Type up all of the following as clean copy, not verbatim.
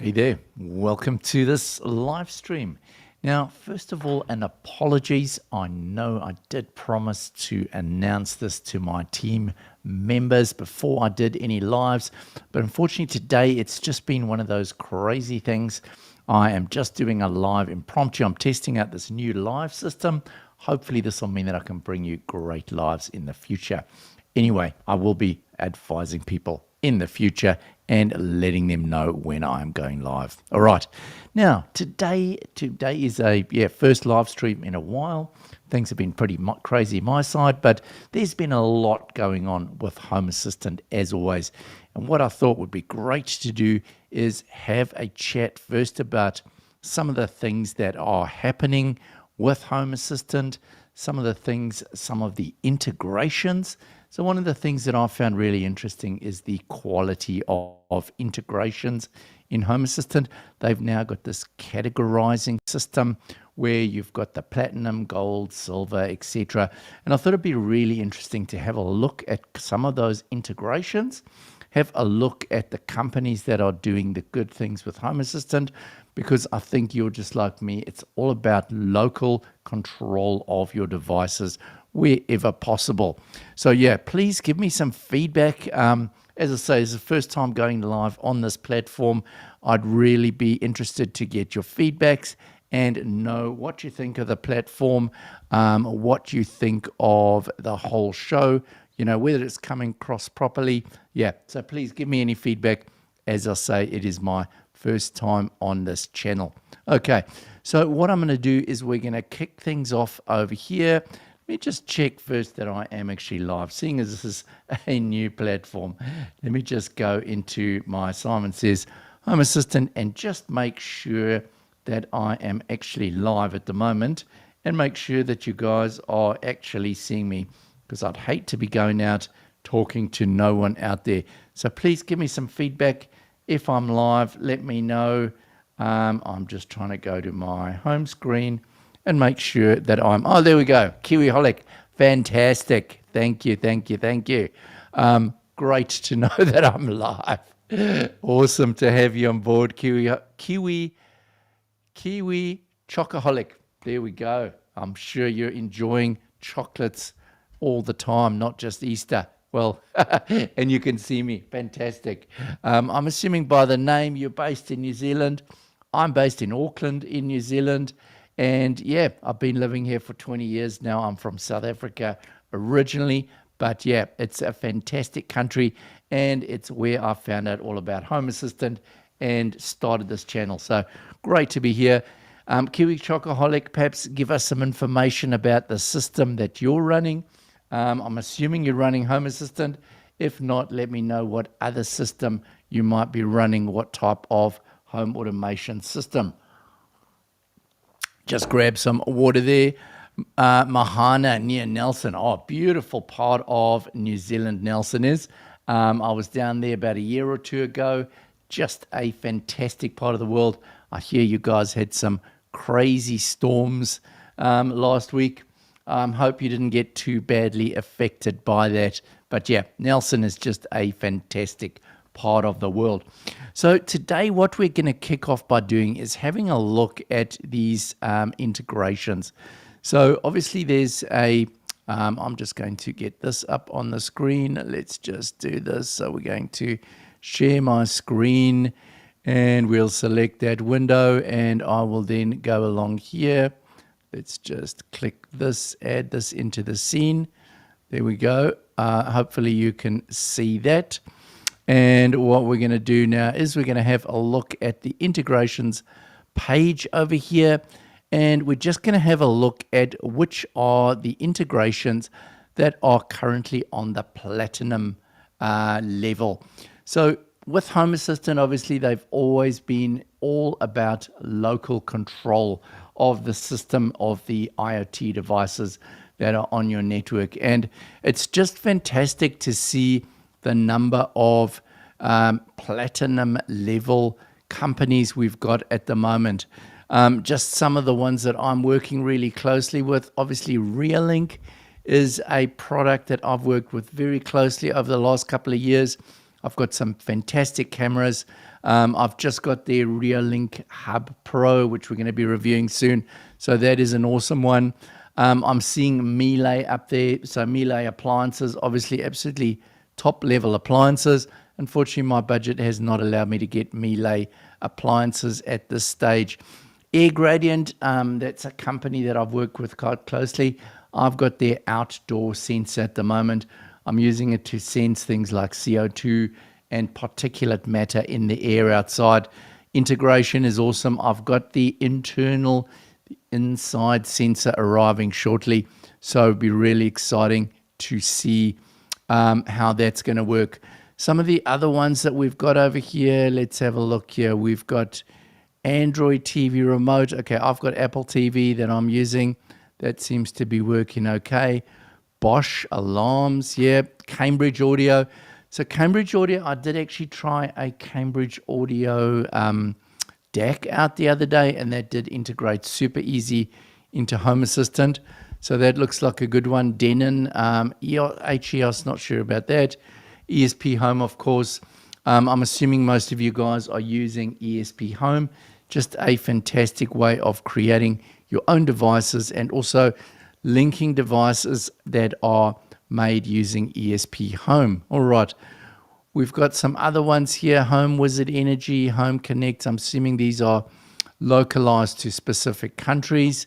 Hey there, welcome to this live stream. Now, first of all, an apologies. I know I did promise to announce this to my team members before I did any lives, but unfortunately today it's just been one of those crazy things. I am just doing a live impromptu. I'm testing out this new live system. Hopefully this will mean that I can bring you great lives in the future. Anyway, I will be advising people in the future and letting them know when I'm going live. All right. Now, today is a first live stream in a while. Things have been pretty crazy my side, but there's been a lot going on with Home Assistant as always. And what I thought would be great to do is have a chat first about some of the things that are happening with Home Assistant, some of the integrations. So one of the things that I found really interesting is the quality of integrations in Home Assistant. They've now got this categorizing system where you've got the platinum, gold, silver, etc. And I thought it'd be really interesting to have a look at some of those integrations, have a look at the companies that are doing the good things with Home Assistant, because I think you're just like me. It's all about local control of your devices wherever possible. So yeah, please give me some feedback. As I say, it's the first time going live on this platform. I'd really be interested to get your feedbacks and know what you think of the platform, what you think of the whole show, whether it's coming across properly. Yeah, so please give me any feedback. As I say, it is my first time on this channel. Okay, so what I'm going to do is we're going to kick things off over here. Let me just check first that I am actually live, seeing as this is a new platform. Let me just go into my Simon Says Home Assistant and just make sure that I am actually live at the moment and make sure that you guys are actually seeing me, because I'd hate to be going out talking to no one out there. So please give me some feedback. If I'm live, let me know. I'm just trying to go to my home screen and make sure that oh, there we go. Kiwiholic. Fantastic. Thank you. Great to know that I'm live. Awesome to have you on board, Kiwi Chocoholic. There we go. I'm sure you're enjoying chocolates all the time, not just Easter. Well, and you can see me. Fantastic. I'm assuming by the name you're based in New Zealand. I'm based in Auckland in New Zealand. And yeah, I've been living here for 20 years now. I'm from South Africa originally. But yeah, it's a fantastic country. And it's where I found out all about Home Assistant and started this channel. So great to be here. Kiwi Chocoholic, perhaps give us some information about the system that you're running. I'm assuming you're running Home Assistant. If not, let me know what other system you might be running, what type of home automation system. Just grab some water there. Mahana near Nelson. Oh, beautiful part of New Zealand Nelson is. I was down there about a year or two ago. Just a fantastic part of the world. I hear you guys had some crazy storms last week. Hope you didn't get too badly affected by that. But yeah, Nelson is just a fantastic part of the world. So today what we're going to kick off by doing is having a look at these integrations. So obviously there's I'm just going to get this up on the screen. Let's just do this. So we're going to share my screen and we'll select that window and I will then go along here. Let's just click this, add this into the scene. There we go. Hopefully you can see that. And what we're going to do now is we're going to have a look at the integrations page over here. And we're just going to have a look at which are the integrations that are currently on the platinum level. So with Home Assistant, obviously, they've always been all about local control of the system of the IoT devices that are on your network. And it's just fantastic to see the number of platinum level companies we've got at the moment. Just some of the ones that I'm working really closely with. Obviously, Reolink is a product that I've worked with very closely over the last couple of years. I've got some fantastic cameras. I've just got their Reolink Hub Pro, which we're going to be reviewing soon. So that is an awesome one. I'm seeing Miele up there. So Miele appliances, obviously absolutely top level appliances. Unfortunately, my budget has not allowed me to get Miele appliances at this stage. Air Gradient, that's a company that I've worked with quite closely. I've got their outdoor sensor at the moment. I'm using it to sense things like CO2 and particulate matter in the air outside. Integration is awesome. I've got the inside sensor arriving shortly, so it'll be really exciting to see how that's going to work. Some of the other ones that we've got over here, let's have a look here. We've got Android TV remote. Okay, I've got Apple TV that I'm using. That seems to be working okay. Bosch alarms, yeah. Cambridge Audio. So Cambridge Audio, I did actually try a Cambridge Audio DAC out the other day, and that did integrate super easy into Home Assistant. So that looks like a good one. Denon, HEOS, not sure about that. ESP Home, of course. I'm assuming most of you guys are using ESP Home. Just a fantastic way of creating your own devices and also linking devices that are made using ESP Home. All right. We've got some other ones here. Home Wizard Energy, Home Connect. I'm assuming these are localized to specific countries.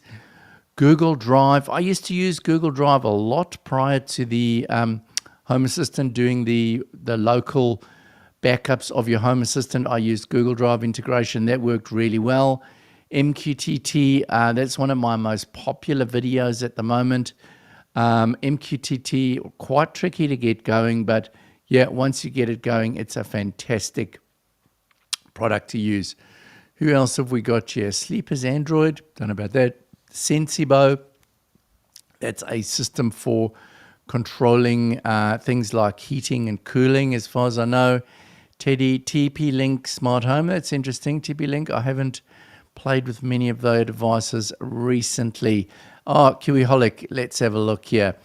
Google Drive. I used to use Google Drive a lot prior to the Home Assistant doing the local backups of your Home Assistant. I used Google Drive integration. That worked really well. MQTT, that's one of my most popular videos at the moment. MQTT, quite tricky to get going, but yeah, once you get it going, it's a fantastic product to use. Who else have we got here? Sleepers Android, don't know about that. Sensibo, that's a system for controlling things like heating and cooling, as far as I know. Teddy, TP-Link Smart Home, that's interesting. TP-Link, I haven't played with many of those devices recently. Oh, Kiwiholic, let's have a look here.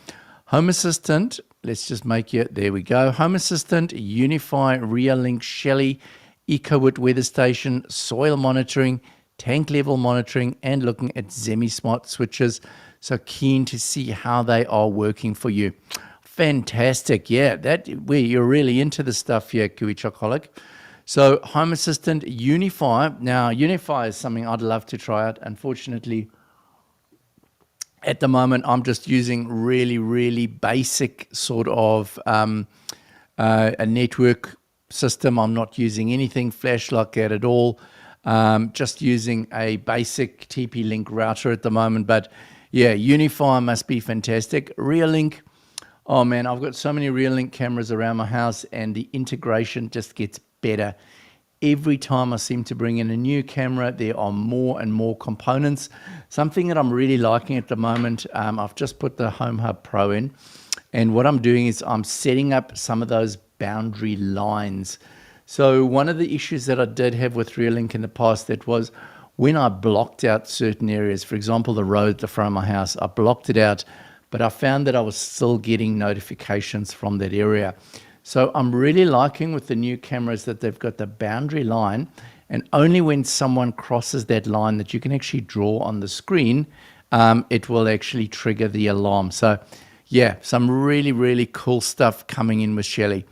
Home Assistant, let's just make it, there we go. Home Assistant, Unify, Reolink, Shelly, EcoWit Weather Station, soil monitoring, tank level monitoring, and looking at semi-smart switches. So keen to see how they are working for you. Fantastic. Yeah, you're really into the stuff here, Kiwichoholic. So Home Assistant, Unify. Now, Unify is something I'd love to try out. Unfortunately, at the moment, I'm just using really, really basic sort of a network system. I'm not using anything flash like that at all. Just using a basic TP-Link router at the moment. But yeah, Unify must be fantastic. Reolink. Oh man, I've got so many Reolink cameras around my house, and the integration just gets better. Every time I seem to bring in a new camera, there are more and more components. Something that I'm really liking at the moment, I've just put the Home Hub Pro in, and what I'm doing is I'm setting up some of those boundary lines. So one of the issues that I did have with Reolink in the past, that was when I blocked out certain areas, for example, the road at the front of my house, I blocked it out, but I found that I was still getting notifications from that area. So I'm really liking with the new cameras that they've got the boundary line, and only when someone crosses that line that you can actually draw on the screen, it will actually trigger the alarm. So yeah, some really, really cool stuff coming in with Shelly.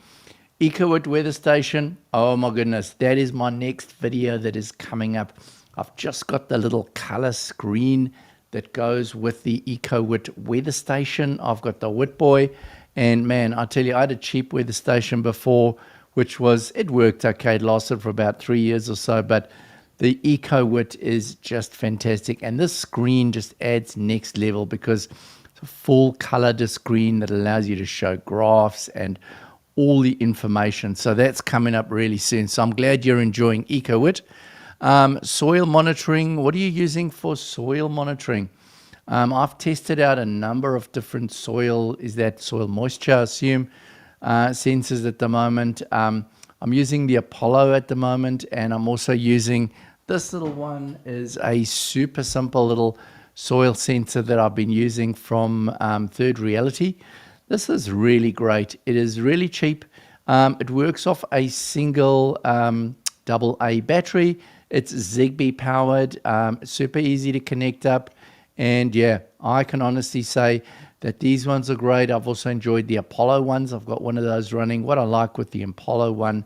EcoWit Weather Station, oh my goodness, that is my next video that is coming up. I've just got the little color screen that goes with the EcoWit Weather Station. I've got the Witboy, and man, I tell you, I had a cheap weather station before, which was, it worked okay. It lasted for about 3 years or so, but the EcoWit is just fantastic. And this screen just adds next level, because it's a full color screen that allows you to show graphs and all the information. So that's coming up really soon. So I'm glad you're enjoying EcoWit. Soil monitoring, what are you using for soil monitoring? I've tested out a number of different soil moisture, I assume, sensors at the moment. I'm using the Apollo at the moment, and I'm also using this little one. Is a super simple little soil sensor that I've been using from Third Reality. This is really great. It is really cheap. It works off a single double A battery. It's Zigbee powered, super easy to connect up. And yeah, I can honestly say that these ones are great. I've also enjoyed the Apollo ones. I've got one of those running. What I like with the Apollo one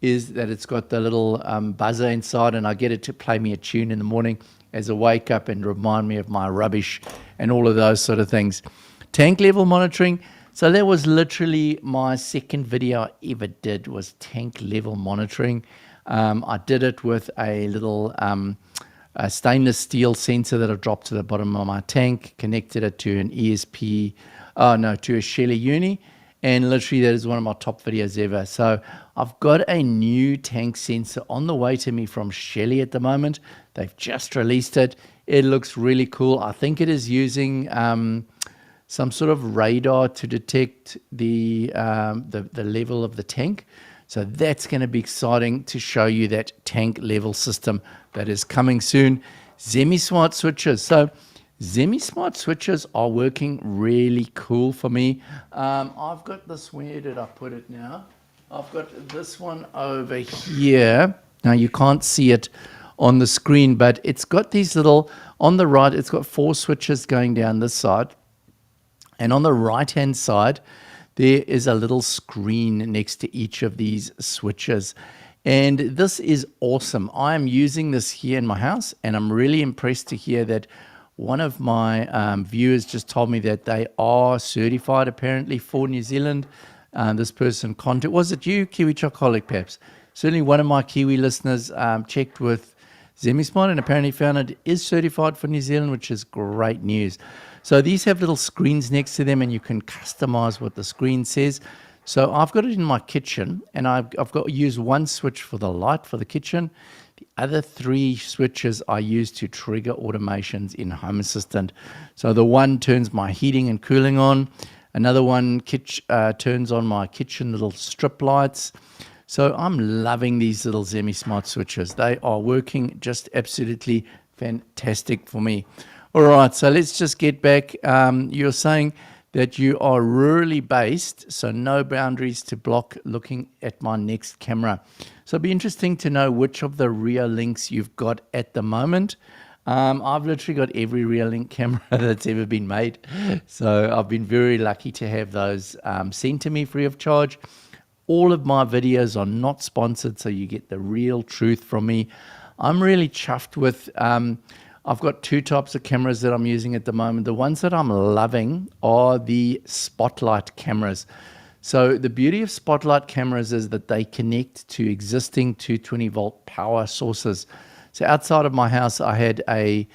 is that it's got the little buzzer inside, and I get it to play me a tune in the morning as a wake up and remind me of my rubbish and all of those sort of things. Tank level monitoring. So that was literally my second video I ever did, was tank level monitoring. I did it with a little a stainless steel sensor that I dropped to the bottom of my tank, connected it to an ESP, to a Shelly Uni, and literally that is one of my top videos ever. So I've got a new tank sensor on the way to me from Shelly at the moment. They've just released it. It looks really cool. I think it is using some sort of radar to detect the level of the tank. So that's going to be exciting to show you that tank level system that is coming soon. Semi-smart switches. So semi-smart switches are working really cool for me. I've got this, where did I put it now? I've got this one over here. Now you can't see it on the screen, but it's got these little, on the right, it's got 4 switches going down this side. And on the right-hand side, there is a little screen next to each of these switches. And this is awesome. I am using this here in my house, and I'm really impressed to hear that one of my viewers just told me that they are certified apparently for New Zealand. This person contacted, was it you, Kiwi Chocoholic perhaps? Certainly one of my Kiwi listeners checked with Zemismart and apparently found it is certified for New Zealand, which is great news. So these have little screens next to them, and you can customize what the screen says. So I've got it in my kitchen, and I've got to use one switch for the light for the kitchen. The other 3 switches I use to trigger automations in Home Assistant. So the one turns my heating and cooling on. Another one turns on my kitchen little strip lights. So I'm loving these little semi-smart switches. They are working just absolutely fantastic for me. All right, so let's just get back. You're saying that you are rurally based, so no boundaries to block looking at my next camera. So it'd be interesting to know which of the rear links you've got at the moment. I've literally got every rear link camera that's ever been made. So I've been very lucky to have those sent to me free of charge. All of my videos are not sponsored, so you get the real truth from me. I'm really chuffed with... I've got 2 types of cameras that I'm using at the moment. The ones that I'm loving are the spotlight cameras. So the beauty of spotlight cameras is that they connect to existing 220 volt power sources. So outside of my house, I had a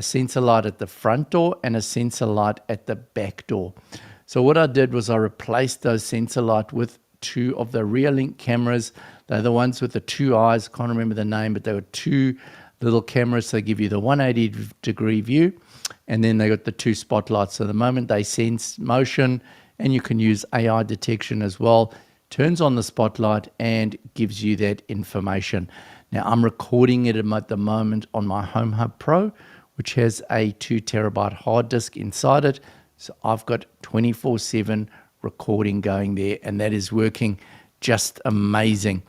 sensor light at the front door and a sensor light at the back door. So what I did was I replaced those sensor light with 2 of the rear link cameras. They're the ones with the 2 eyes. Can't remember the name, but they were 2 little cameras. They give you the 180 degree view, and then they got the 2 spotlights. So the moment they sense motion, and you can use AI detection as well, turns on the spotlight and gives you that information. Now I'm recording it at the moment on my Home Hub Pro, which has a 2 terabyte hard disk inside it. So I've got 24/7 recording going there, and that is working just amazing.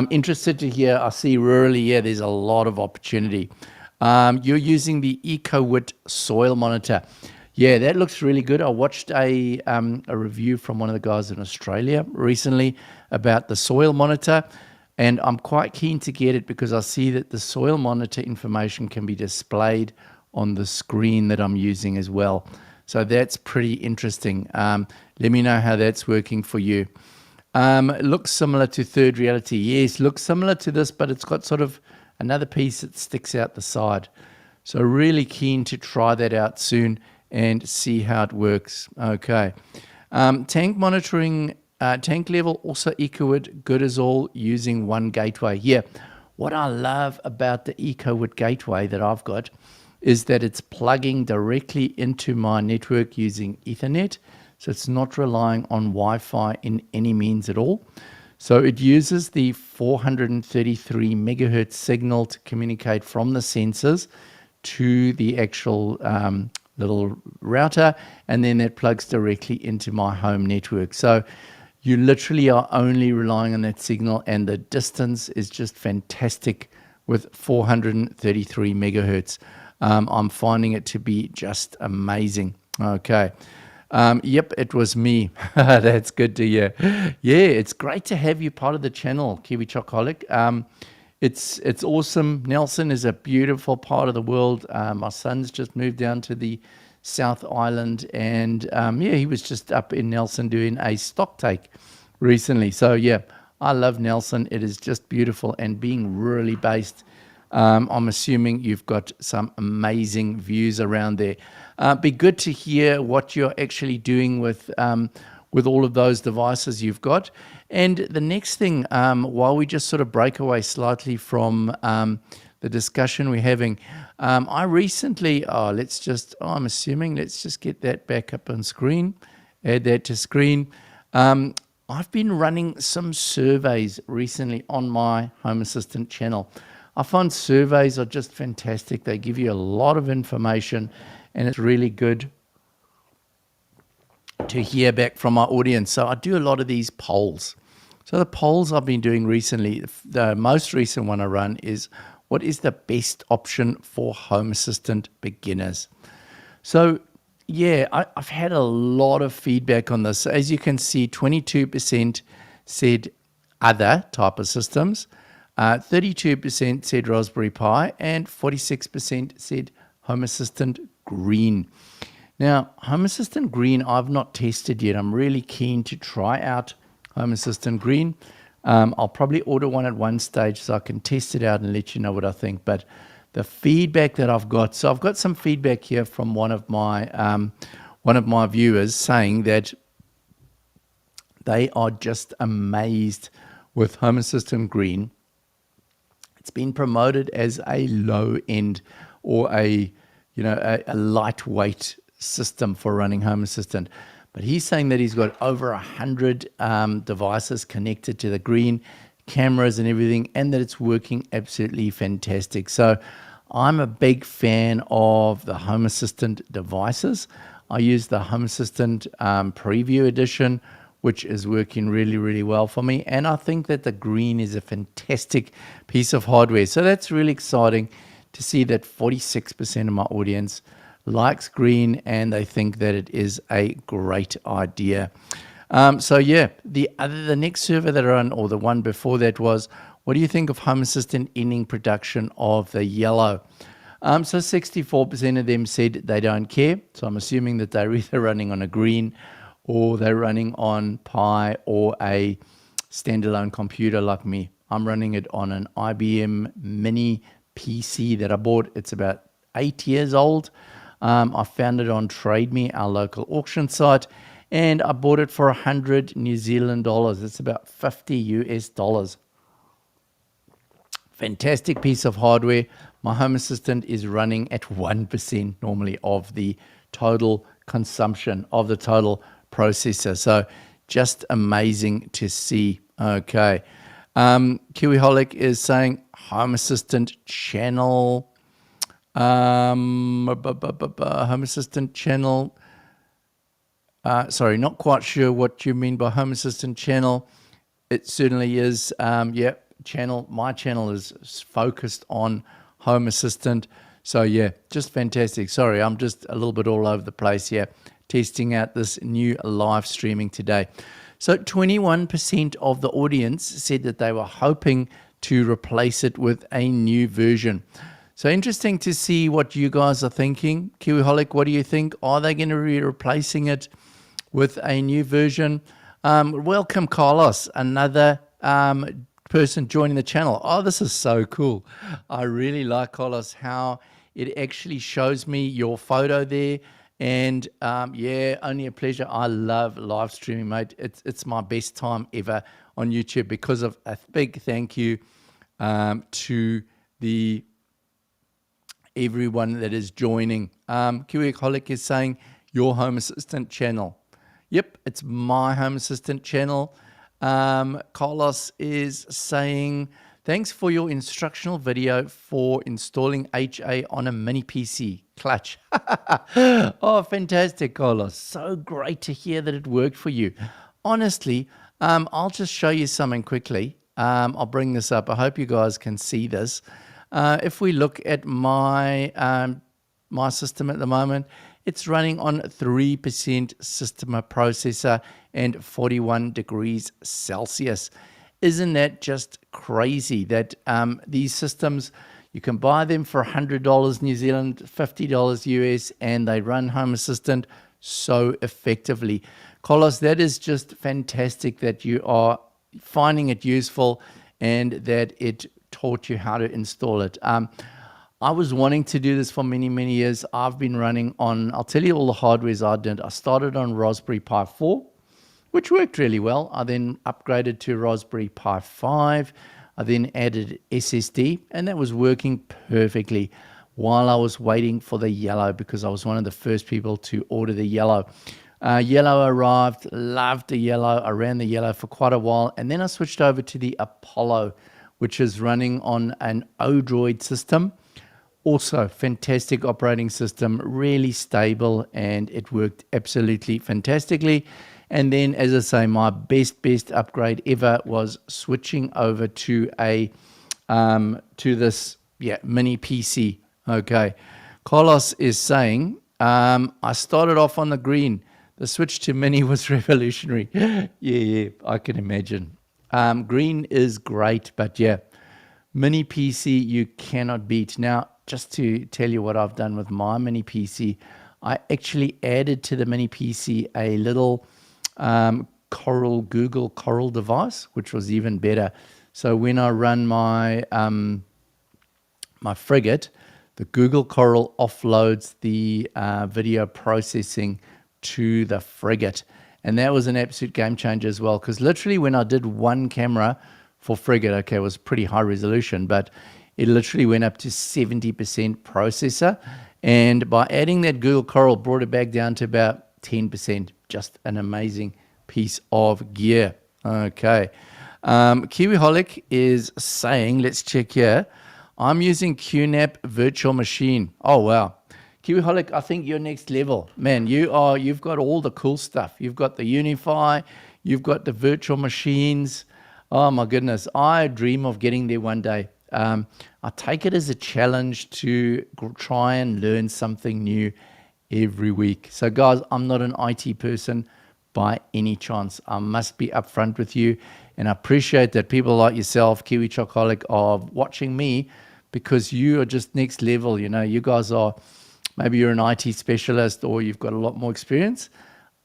Interested to hear, I see rurally, yeah, there's a lot of opportunity. You're using the EcoWit soil monitor. Yeah, that looks really good. I watched a review from one of the guys in Australia recently about the soil monitor, and I'm quite keen to get it because I see that the soil monitor information can be displayed on the screen that I'm using as well. So that's pretty interesting. Let me know how that's working for you. It looks similar to Third Reality. Yes, looks similar to this, but it's got sort of another piece that sticks out the side. So really keen to try that out soon and see how it works. Okay. Tank monitoring, tank level, also EcoWit, good as all, using one gateway. Yeah, what I love about the EcoWit gateway that I've got is that it's plugging directly into my network using Ethernet. So it's not relying on Wi-Fi in any means at all. So it uses the 433 megahertz signal to communicate from the sensors to the actual little router, and then that plugs directly into my home network. So You literally are only relying on that signal, and the distance is just fantastic with 433 megahertz. I'm finding it to be just amazing. Okay. Yep, it was me. That's good to hear. Yeah, it's great to have you part of the channel, Kiwi Chocoholic. It's awesome. Nelson is a beautiful part of the world. My son's just moved down to the South Island, and yeah, he was just up in Nelson doing a stock take recently. So yeah, I love Nelson. It is just beautiful, and being really based. I'm assuming you've got some amazing views around there. Be good to hear what you're actually doing with all of those devices you've got. And the next thing, while we just sort of break away slightly from the discussion we're having, I recently, let's just get that back up on screen, add that to screen. I've been running some surveys recently on my Home Assistant channel. I find surveys are just fantastic. They give you a lot of information, and it's really good to hear back from my audience. So I do a lot of these polls. So the polls I've been doing recently, the most recent one I run is, what is the best option for Home Assistant beginners? So yeah, I've had a lot of feedback on this. So as you can see, 22% said other type of systems, 32% said Raspberry Pi, and 46% said Home Assistant Green. Now, Home Assistant Green, I've not tested yet. I'm really keen to try out Home Assistant Green. I'll probably order one at one stage so I can test it out and let you know what I think. But the feedback that I've got, so I've got some feedback here from one of my viewers saying that they are just amazed with Home Assistant Green. It's been promoted as a low end or a lightweight system for running Home Assistant. But he's saying that he's got over 100 devices connected to the Green, cameras and everything, and that it's working absolutely fantastic. So I'm a big fan of the Home Assistant devices. I use the Home Assistant Preview Edition, which is working really, really well for me. And I think that the Green is a fantastic piece of hardware. So that's really exciting to see that 46% of my audience likes Green, and they think that it is a great idea. So yeah, the next survey that I ran, or the one before that, was, what do you think of Home Assistant ending production of the yellow? So 64% of them said they don't care. So I'm assuming that they're either running on a Green, or they're running on Pi, or a standalone computer like me. I'm running it on an IBM Mini PC that I bought. It's about 8 years old. I found it on Trade Me, our local auction site, and I bought it for 100 New Zealand dollars. It's about 50 US dollars. Fantastic piece of hardware. My Home Assistant is running at 1% normally of the total consumption of the total processor. So just amazing to see. Okay. Kiwiholic is saying Home Assistant channel. Home Assistant channel. Sorry, not quite sure what you mean by Home Assistant channel. It certainly is. Yeah, channel. My channel is focused on Home Assistant. So yeah, just fantastic. Sorry, I'm just a little bit all over the place here, testing out this new live streaming today. So 21% of the audience said that they were hoping to replace it with a new version. So interesting to see what you guys are thinking. Kiwiholic, what do you think? Are they going to be replacing it with a new version? Welcome, Carlos, another person joining the channel. Oh, this is so cool. I really like, Carlos, how it actually shows me your photo there. And yeah, only a pleasure. I love live streaming, mate. It's my best time ever on YouTube, because of a big thank you to everyone that is joining. Kiwiholic is saying your Home Assistant channel. Yep, it's my Home Assistant channel. Carlos is saying, thanks for your instructional video for installing HA on a mini PC. Clutch. Oh, fantastic, Carlos. So great to hear that it worked for you. Honestly, I'll just show you something quickly. I'll bring this up. I hope you guys can see this. If we look at my system at the moment, it's running on 3% system processor and 41 degrees Celsius. Isn't that just crazy that these systems, you can buy them for $100 New Zealand, $50 US, and they run Home Assistant so effectively. Carlos, that is just fantastic that you are finding it useful and that it taught you how to install it. I was wanting to do this for many, many years. I've been running on, I'll tell you all the hardwares I did. I started on Raspberry Pi 4, which worked really well. I then upgraded to Raspberry Pi 5. I then added SSD, and that was working perfectly while I was waiting for the yellow, because I was one of the first people to order the yellow. Yellow arrived, loved the yellow. I ran the yellow for quite a while, and then I switched over to the Apollo, which is running on an Odroid system. Also, fantastic operating system, really stable, and it worked absolutely fantastically. And then, as I say, my best upgrade ever was switching over to this mini PC. Okay, Carlos is saying I started off on the green. The switch to mini was revolutionary. yeah, I can imagine. Green is great, but yeah, mini PC you cannot beat. Now, just to tell you what I've done with my mini PC, I actually added to the mini PC a little Google Coral device, which was even better. So when I run my my Frigate, the Google Coral offloads the video processing to the Frigate, and that was an absolute game changer as well. Because literally, when I did one camera for Frigate, okay, it was pretty high resolution, but it literally went up to 70% processor, and by adding that Google Coral, brought it back down to about 10%. Just an amazing piece of gear. Okay. Kiwiholic is saying, let's check here. I'm using QNAP virtual machine. Oh, wow. Kiwiholic, I think you're next level. Man, you've got all the cool stuff. You've got the Unify, you've got the virtual machines. Oh my goodness. I dream of getting there one day. I take it as a challenge to try and learn something new every week. So guys, I'm not an IT person by any chance. I must be upfront with you, and I appreciate that people like yourself, Kiwi Chocoholic, are watching me, because you are just next level. You know, you guys are, maybe you're an IT specialist or you've got a lot more experience.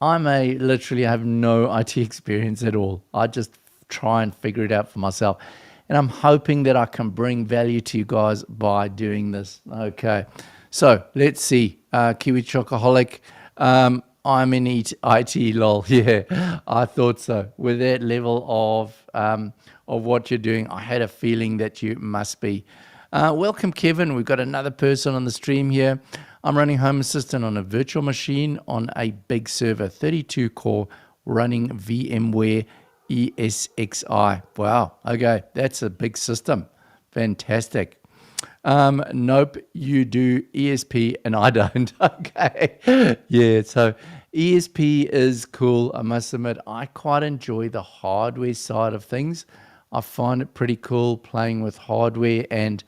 Literally have no IT experience at all. I just try and figure it out for myself. And I'm hoping that I can bring value to you guys by doing this. Okay, so let's see. Kiwi Chocoholic, I'm in IT, lol. Yeah, I thought so. With that level of what you're doing, I had a feeling that you must be. Welcome, Kevin. We've got another person on the stream here. I'm running Home Assistant on a virtual machine on a big server, 32 core, running VMware ESXi. Wow. Okay, that's a big system. Fantastic. Nope, you do ESP and I don't. Okay. Yeah, so ESP is cool. I must admit, I quite enjoy the hardware side of things. I find it pretty cool playing with hardware and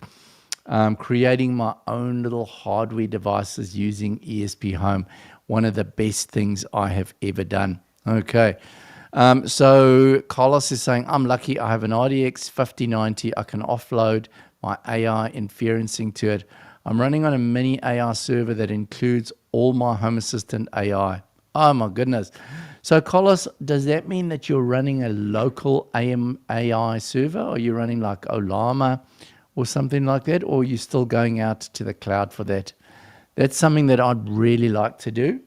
creating my own little hardware devices using ESP Home. One of the best things I have ever done. Okay. So Carlos is saying, I'm lucky I have an RDX 5090. I can offload my AI inferencing to it. I'm running on a mini AI server that includes all my Home Assistant AI. Oh my goodness. So Carlos, does that mean that you're running a local AI server, or you're running like Olama or something like that, or are you still going out to the cloud for that? That's something that I'd really like to do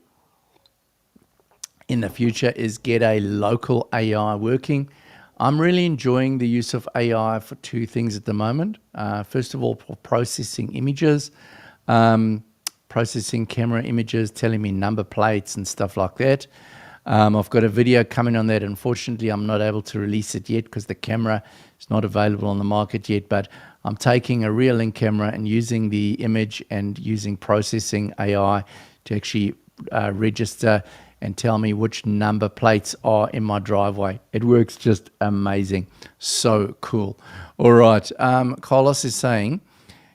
in the future, is get a local AI working. I'm really enjoying the use of AI for two things at the moment. First of all, for processing images, processing camera images, telling me number plates and stuff like that. I've got a video coming on that. Unfortunately, I'm not able to release it yet because the camera is not available on the market yet, but I'm taking a real in camera and using the image and using processing AI to actually register and tell me which number plates are in my driveway. It works just amazing. So cool. All right. Carlos is saying,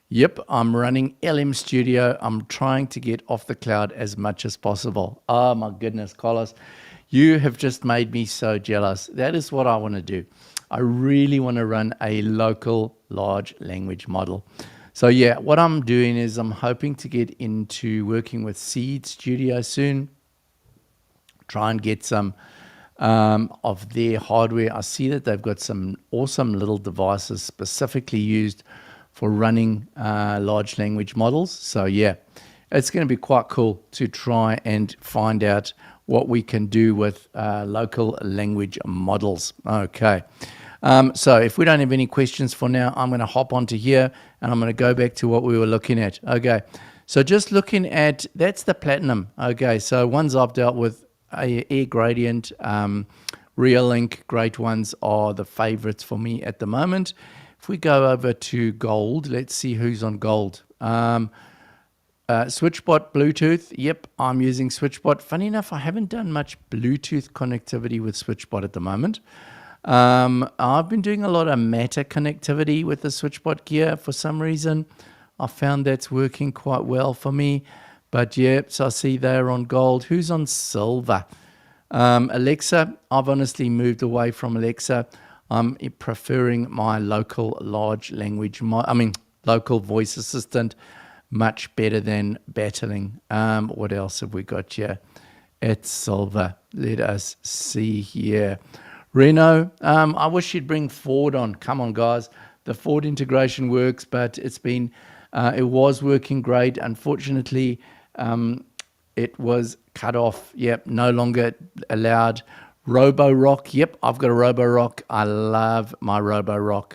yep, I'm running LM Studio. I'm trying to get off the cloud as much as possible. Oh my goodness, Carlos, you have just made me so jealous. That is what I want to do. I really want to run a local large language model. So yeah, what I'm doing is I'm hoping to get into working with Seed Studio soon. Try and get some of their hardware. I see that they've got some awesome little devices specifically used for running large language models. So yeah, it's going to be quite cool to try and find out what we can do with local language models. Okay. So if we don't have any questions for now, I'm going to hop onto here and I'm going to go back to what we were looking at. Okay. So just looking at, that's the Platinum. Okay. So ones I've dealt with, Air Gradient, Real Link, great ones are the favorites for me at the moment. If we go over to Gold, let's see who's on Gold. SwitchBot Bluetooth. Yep, I'm using SwitchBot. Funny enough, I haven't done much Bluetooth connectivity with SwitchBot at the moment. I've been doing a lot of Matter connectivity with the SwitchBot gear. For some reason, I found that's working quite well for me. But yeah, so I see they're on Gold. Who's on Silver? Alexa. I've honestly moved away from Alexa. I'm preferring my local large language, local voice assistant, much better than battling. What else have we got here at Silver? Let us see here. Renault, I wish you'd bring Ford on. Come on, guys. The Ford integration works, but it was working great. Unfortunately, it was cut off. Yep, no longer allowed. Roborock, yep, I've got a Roborock. I love my Roborock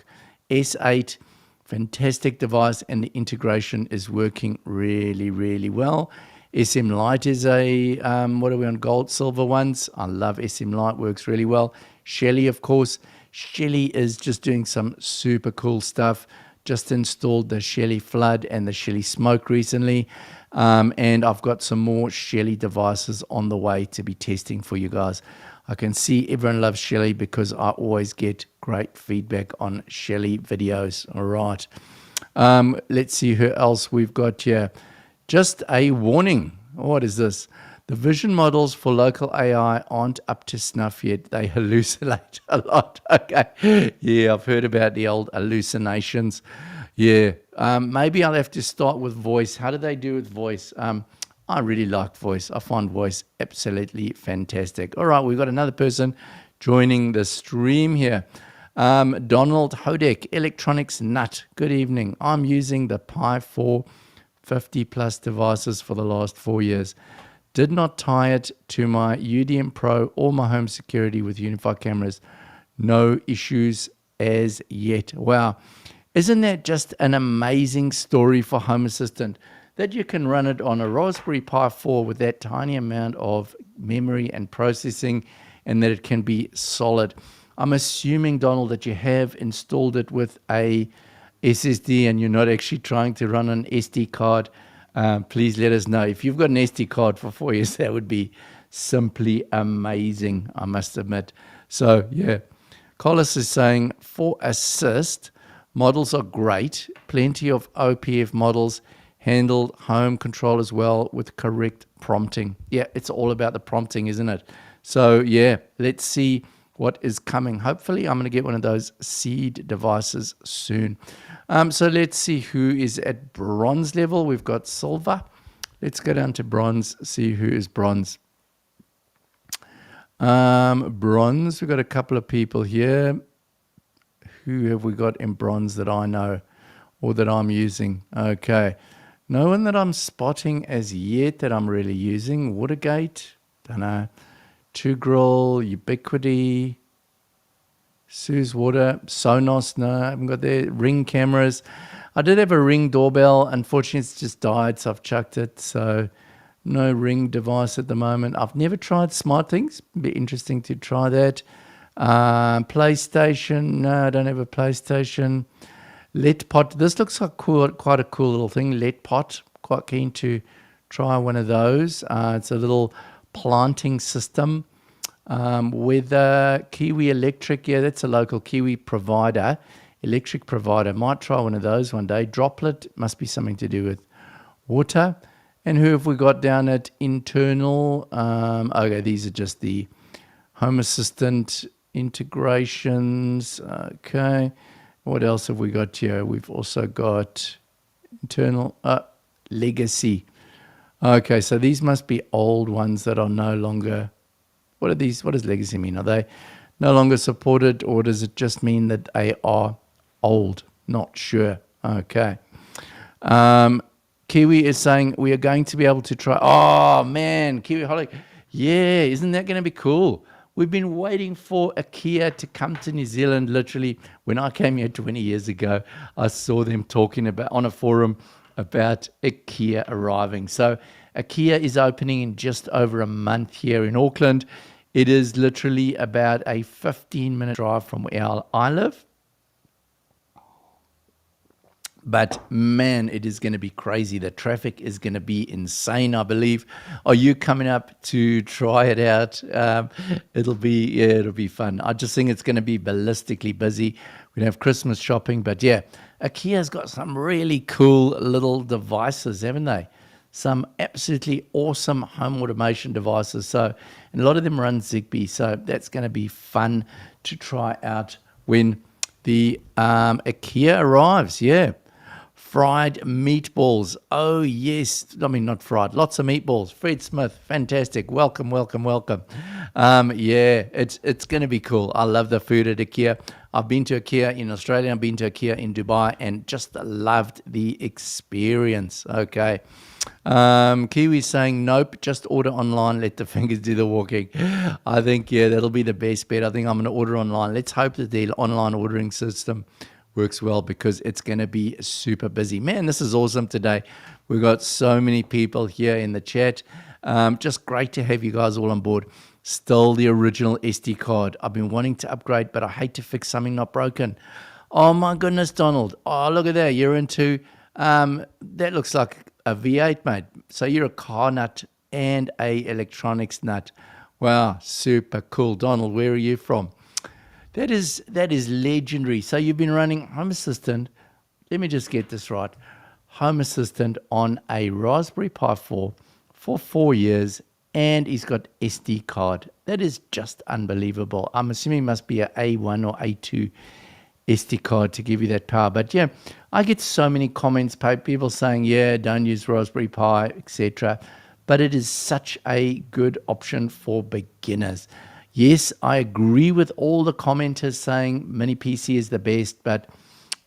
S8. Fantastic device, and the integration is working really, really well. SM Lite is a, what are we on, Gold, Silver ones? I love SM Lite, works really well. Shelly, of course. Shelly is just doing some super cool stuff. Just installed the Shelly Flood and the Shelly Smoke recently. And I've got some more Shelly devices on the way to be testing for you guys. I can see everyone loves Shelly because I always get great feedback on Shelly videos. All right. Let's see who else we've got here. Just a warning. What is this? The vision models for local AI aren't up to snuff yet. They hallucinate a lot. Okay. Yeah, I've heard about the old hallucinations. Yeah. Maybe I'll have to start with voice. How do they do with voice? I really like voice. I find voice absolutely fantastic. All right, we've got another person joining the stream here. Donald Hodek, Electronics Nut. Good evening. I'm using the Pi 4 50 plus devices for the last 4 years. Did not tie it to my UDM Pro or my home security with Unify cameras. No issues as yet. Wow. Isn't that just an amazing story for Home Assistant? That you can run it on a Raspberry Pi 4 with that tiny amount of memory and processing, and that it can be solid. I'm assuming, Donald, that you have installed it with a SSD and you're not actually trying to run an SD card. Please let us know. If you've got an SD card for 4 years, that would be simply amazing, I must admit. So, yeah. Carlos is saying, for assist, models are great. Plenty of OPF models. Handled home control as well with correct prompting. Yeah, it's all about the prompting, isn't it? So, yeah, let's see what is coming. Hopefully, I'm going to get one of those Seed devices soon. So let's see who is at bronze level. We've got silver. Let's go down to bronze, see who is bronze. Bronze, we've got a couple of people here. Who have we got in bronze that I know or that I'm using? Okay. No one that I'm spotting as yet that I'm really using. Watergate, don't know. Tugrill, Ubiquity, Sue's Water, Sonos, no, I haven't got their Ring cameras. I did have a Ring doorbell. Unfortunately, it's just died, so I've chucked it. So no Ring device at the moment. I've never tried SmartThings. It'd be interesting to try that. PlayStation, no, I don't have a PlayStation. Letpot, this looks like quite a cool little thing. Letpot, quite keen to try one of those. It's a little planting system with Kiwi Electric. Yeah, that's a local Kiwi provider, electric provider. Might try one of those one day. Droplet must be something to do with water. And who have we got down at internal? Okay, these are just the Home Assistant integrations. Okay, what else have we got here? We've also got internal legacy. Okay, so these must be old ones that are no longer. What are these? What does legacy mean? Are they no longer supported, or does it just mean that they are old? Not sure. Okay. Kiwi is saying we are going to be able to try. Oh man, Kiwi Holic. Yeah, isn't that going to be cool? We've been waiting for IKEA to come to New Zealand. Literally, when I came here 20 years ago, I saw them talking about on a forum about IKEA arriving. So IKEA is opening in just over a month here in Auckland. It is literally about a 15-minute drive from where I live. But man, it is going to be crazy. The traffic is going to be insane, I believe. Are you coming up to try it out? It'll be fun. I just think it's going to be ballistically busy. We have Christmas shopping, but yeah, IKEA's got some really cool little devices, haven't they? Some absolutely awesome home automation devices. So, and a lot of them run Zigbee. So that's going to be fun to try out when the IKEA arrives. Yeah. Fried meatballs. Oh, yes. I mean, not fried. Lots of meatballs. Fred Smith. Fantastic. Welcome, welcome, welcome. Yeah, it's going to be cool. I love the food at IKEA. I've been to IKEA in Australia. I've been to IKEA in Dubai and just loved the experience. Okay. Kiwi's saying, nope, just order online. Let the fingers do the walking. I think, yeah, that'll be the best bet. I think I'm going to order online. Let's hope that the online ordering system works well because it's going to be super busy. Man, this is awesome today. We've got so many people here in the chat. Just great to have you guys all on board. Still the original SD card. I've been wanting to upgrade, but I hate to fix something not broken. Oh my goodness, Donald. Oh, look at that. You're into, that looks like a V8, mate. So you're a car nut and a electronics nut. Wow, super cool. Donald, where are you from? That is legendary. So you've been running Home Assistant. Let me just get this right. Home Assistant on a Raspberry Pi 4 for 4 years, and he's got SD card. That is just unbelievable. I'm assuming it must be a A1 or A2 SD card to give you that power. But yeah, I get so many comments, people saying, yeah, don't use Raspberry Pi, etc. But it is such a good option for beginners. Yes, I agree with all the commenters saying mini PC is the best, but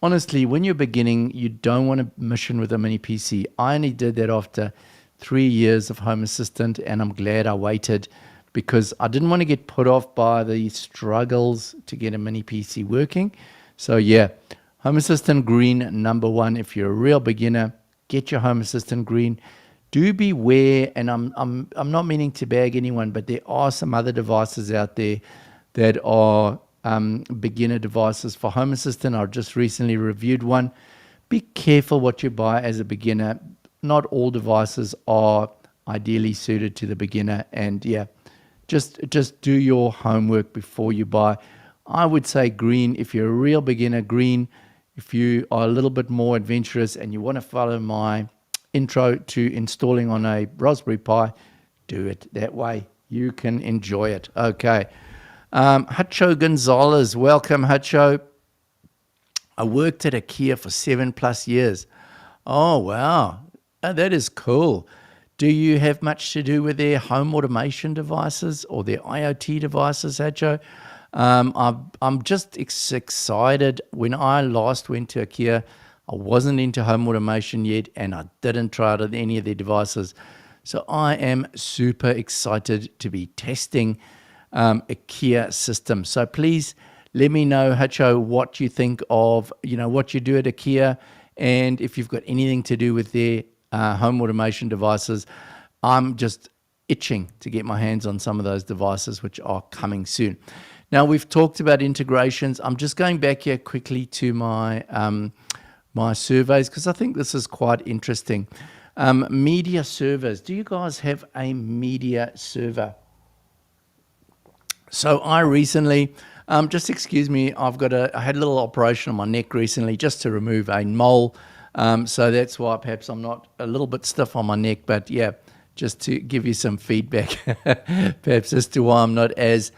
honestly, when you're beginning, you don't want to mission with a mini PC. I only did that after 3 years of Home Assistant, and I'm glad I waited because I didn't want to get put off by the struggles to get a mini PC working. So yeah, Home Assistant Green, number one. If you're a real beginner, get your Home Assistant Green. Do beware, and I'm not meaning to bag anyone, but there are some other devices out there that are beginner devices for Home Assistant. I've just recently reviewed one. Be careful what you buy as a beginner. Not all devices are ideally suited to the beginner, and yeah, just do your homework before you buy. I would say green if you're a real beginner, green if you are a little bit more adventurous and you want to follow my intro to installing on a Raspberry Pi, do it that way. You can enjoy it. Okay. Hacho Gonzalez, welcome, Hacho. I worked at IKEA for 7+ years. Oh, wow. Oh, that is cool. Do you have much to do with their home automation devices or their IoT devices, Hacho? I'm just excited. When I last went to IKEA, I wasn't into home automation yet, and I didn't try out any of their devices. So I am super excited to be testing IKEA systems. So please let me know, Hacho, what you think of, what you do at IKEA, and if you've got anything to do with their home automation devices. I'm just itching to get my hands on some of those devices, which are coming soon. Now, we've talked about integrations. I'm just going back here quickly to my my surveys because I think this is quite interesting. Media servers. Do you guys have a media server? So I recently, just excuse me, I had a little operation on my neck recently just to remove a mole. So that's why perhaps I'm not a little bit stiff on my neck, but yeah, just to give you some feedback, perhaps as to why I'm not as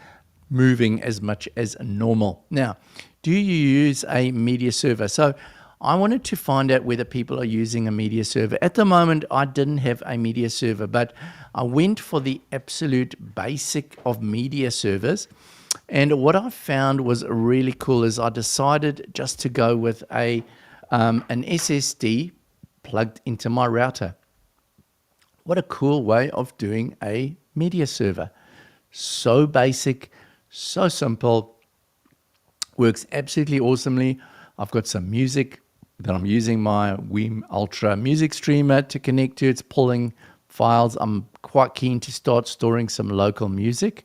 moving as much as normal. Now, do you use a media server? So I wanted to find out whether people are using a media server. At the moment, I didn't have a media server, but I went for the absolute basic of media servers. And what I found was really cool is I decided just to go with an SSD plugged into my router. What a cool way of doing a media server. So basic, so simple, works absolutely awesomely. I've got some music that I'm using my Weem Ultra music streamer to connect to. It's pulling files. I'm quite keen to start storing some local music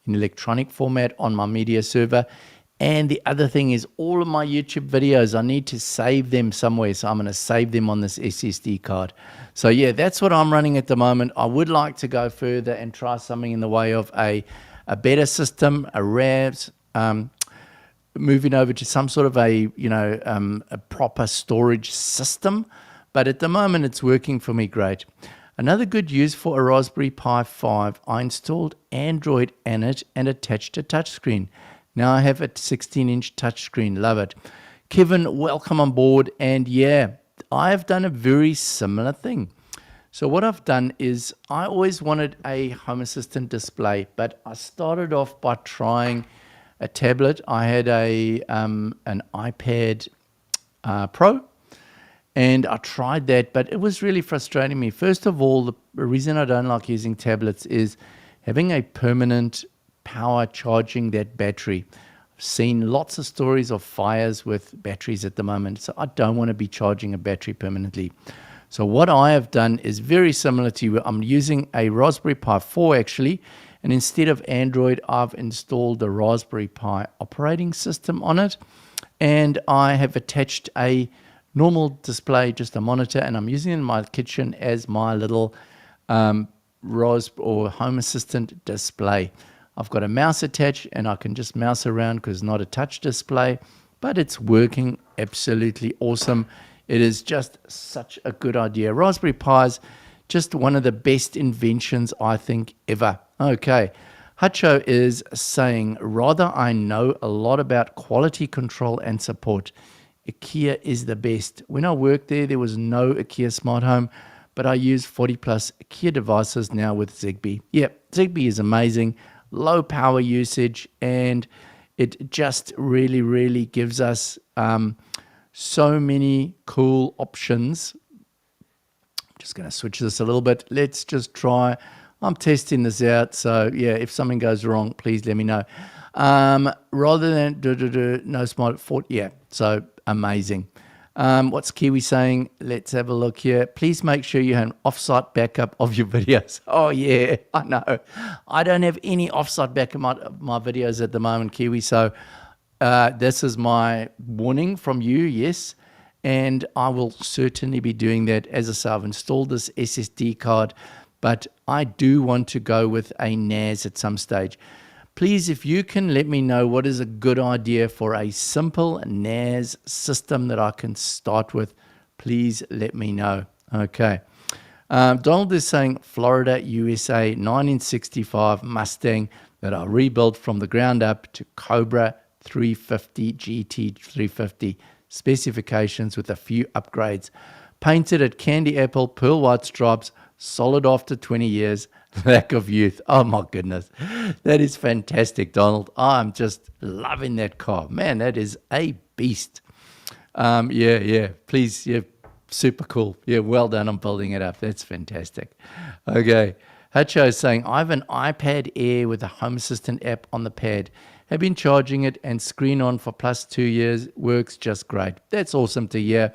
in electronic format on my media server. And the other thing is all of my YouTube videos, I need to save them somewhere. So I'm going to save them on this SSD card. So yeah, that's what I'm running at the moment. I would like to go further and try something in the way of a better system, a RAS, moving over to some sort of a proper storage system. But at the moment, it's working for me great. Another good use for a Raspberry Pi 5, I installed Android in it and attached a touchscreen. Now I have a 16-inch touchscreen. Love it. Kevin, welcome on board. And yeah, I have done a very similar thing. So what I've done is I always wanted a Home Assistant display, but I started off by trying a tablet. I had an iPad Pro, and I tried that, but it was really frustrating me. First of all, the reason I don't like using tablets is having a permanent power charging that battery. I've seen lots of stories of fires with batteries at the moment, so I don't want to be charging a battery permanently. So what I have done is very similar to you. I'm using a Raspberry Pi 4 actually, and instead of Android, I've installed the Raspberry Pi operating system on it, and I have attached a normal display, just a monitor, and I'm using it in my kitchen as my little Home Assistant display. I've got a mouse attached and I can just mouse around because it's not a touch display, but it's working absolutely awesome. It is just such a good idea. Raspberry Pi is just one of the best inventions, I think, ever. Okay. Hacho is saying, rather I know a lot about quality control and support. IKEA is the best. When I worked there was no IKEA smart home, but I use 40 plus IKEA devices now with Zigbee. Yep, Zigbee is amazing. Low power usage, and it just really, really gives us so many cool options. Just going to switch this a little bit. Let's just try. I'm testing this out, so yeah, if something goes wrong, please let me know. Rather than no smart fort, yeah, so amazing. What's Kiwi saying? Let's have a look here. Please make sure you have an offsite backup of your videos. Oh, yeah, I know. I don't have any offsite backup of my videos at the moment, Kiwi. So this is my warning from you, yes. And I will certainly be doing that. As I say, I've installed this SSD card, but I do want to go with a NAS at some stage. Please, if you can let me know what is a good idea for a simple NAS system that I can start with, please let me know. Okay. Donald is saying Florida, USA, 1965 Mustang that I rebuilt from the ground up to Cobra 350 GT 350 specifications with a few upgrades. Painted at candy apple, pearl white stripes, solid after 20 years. Lack of youth. Oh my goodness. That is fantastic, Donald. I'm just loving that car. Man, that is a beast. Yeah. Please, yeah, super cool. Yeah, well done on building it up. That's fantastic. Okay. Hacho is saying, I have an iPad Air with a Home Assistant app on the pad. Have been charging it and screen on for plus 2 years. Works just great. That's awesome to hear.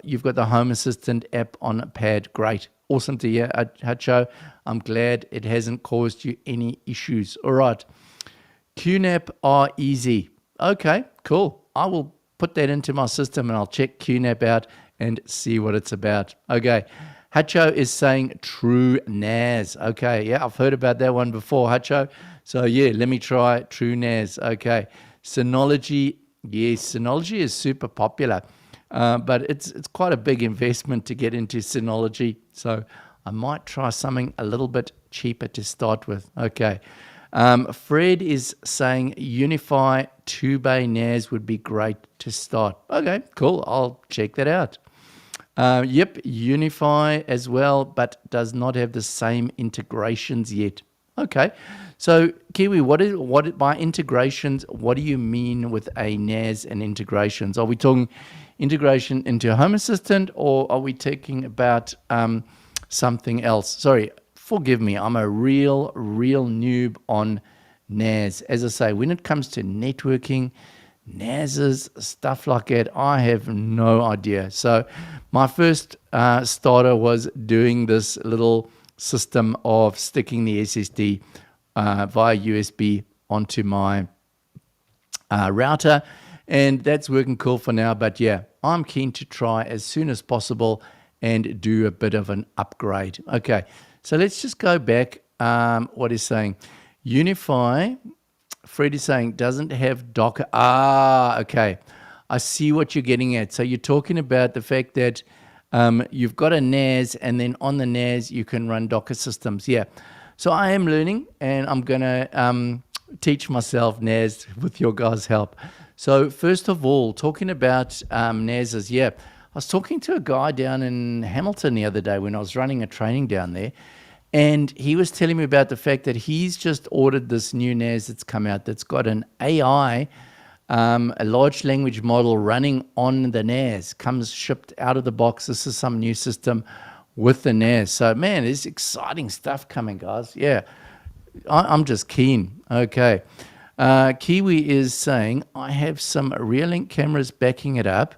You've got the Home Assistant app on a pad. Great. Awesome to hear, Hacho. I'm glad it hasn't caused you any issues. All right. QNAP are easy. Okay, cool. I will put that into my system and I'll check QNAP out and see what it's about. Okay. Hacho is saying true NAS. Okay. Yeah, I've heard about that one before, Hacho. So yeah, let me try true NAS. Okay. Synology. Yes, Synology is super popular. But it's quite a big investment to get into Synology. So I might try something a little bit cheaper to start with. Okay. Fred is saying Unify 2-bay NAS would be great to start. Okay, cool. I'll check that out. Yep, Unify as well, but does not have the same integrations yet. Okay, so Kiwi, what by integrations? What do you mean with a NAS and integrations? Are we talking integration into Home Assistant, or are we talking about something else? Sorry, forgive me. I'm a real noob on NAS. As I say, when it comes to networking, NASs, stuff like that, I have no idea. So my first starter was doing this little system of sticking the SSD via USB onto my router, and that's working cool for now. But yeah, I'm keen to try as soon as possible and do a bit of an upgrade. Okay, so let's just go back. What is saying? Unify, Fred is saying, doesn't have Docker. Okay. I see what you're getting at. So you're talking about the fact that you've got a NAS, and then on the NAS you can run Docker systems. Yeah. So I am learning, and I'm going to teach myself NAS with your guys' help. So first of all, talking about NASs, yeah. I was talking to a guy down in Hamilton the other day when I was running a training down there, and he was telling me about the fact that he's just ordered this new NAS that's come out that's got an AI, a large language model running on the NAS, comes shipped out of the box. This is some new system with the NAS. So, man, there's exciting stuff coming, guys. Yeah, I'm just keen. Okay. Kiwi is saying, I have some Rear-Link cameras backing it up.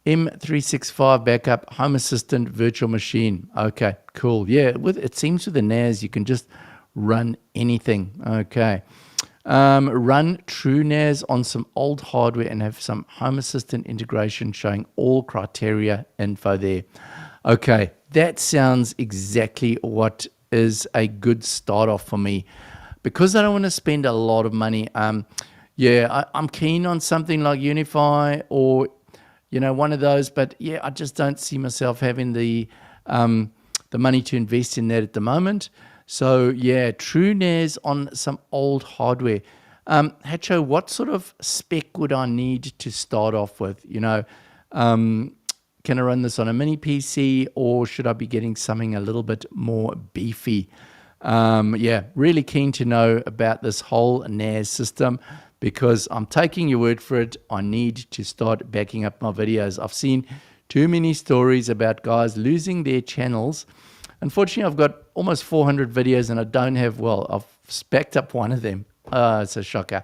M365 backup, Home Assistant, virtual machine. Okay, cool. Yeah, it seems with the NAS, you can just run anything. Okay. Run true NAS on some old hardware and have some Home Assistant integration showing all criteria info there. Okay, that sounds exactly what is a good start off for me. Because I don't want to spend a lot of money. I'm keen on something like Unify or one of those, but yeah, I just don't see myself having the money to invest in that at the moment. So yeah, true NAS on some old hardware. Hacho, what sort of spec would I need to start off with? Can I run this on a mini PC, or should I be getting something a little bit more beefy? Yeah, really keen to know about this whole NAS system, because I'm taking your word for it. I need to start backing up my videos. I've seen too many stories about guys losing their channels. Unfortunately, I've got almost 400 videos and I don't have, I've backed up one of them. It's a shocker.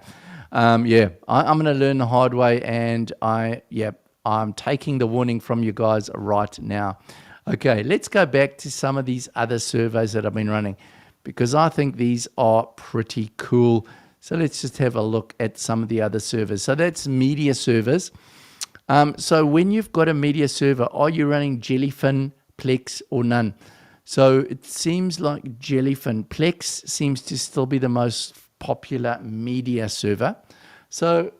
I'm going to learn the hard way, and I'm taking the warning from you guys right now. Okay, let's go back to some of these other surveys that I've been running, because I think these are pretty cool. So let's just have a look at some of the other servers. So that's media servers. So when you've got a media server, are you running Jellyfin, Plex, or none? So it seems like Jellyfin. Plex seems to still be the most popular media server. So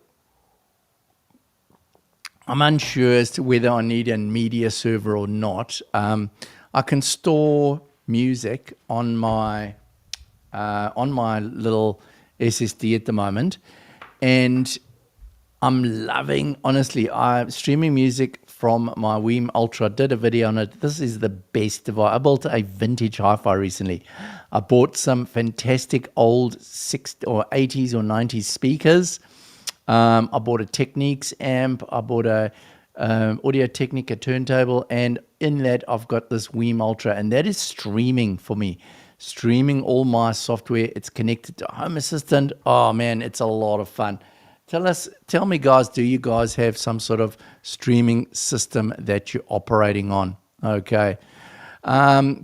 I'm unsure as to whether I need a media server or not. I can store music on my little SSD at the moment, and I'm loving, honestly, I'm streaming music from my Weem Ultra. I did a video on it. This is the best device. I built a vintage hi-fi recently. I bought some fantastic old 60s or 80s or 90s speakers. I bought a Technics amp. I bought a Audio-Technica turntable, and in that I've got this Weem Ultra, and that is streaming for me. Streaming all my software. It's connected to Home Assistant. Oh man, it's a lot of fun. Tell me guys, do you guys have some sort of streaming system that you're operating on? Okay.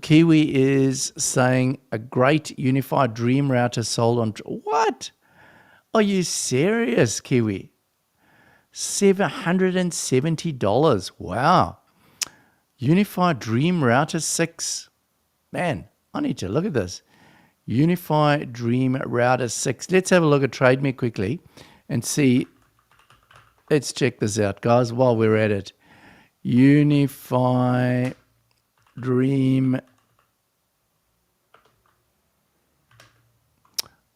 Kiwi is saying a great unified Dream router sold on... What? Are you serious, Kiwi? $770. Wow. Unify Dream Router 6. Man, I need to look at this. Unify Dream Router 6. Let's have a look at TradeMe quickly and see. Let's check this out, guys, while we're at it. Unify Dream.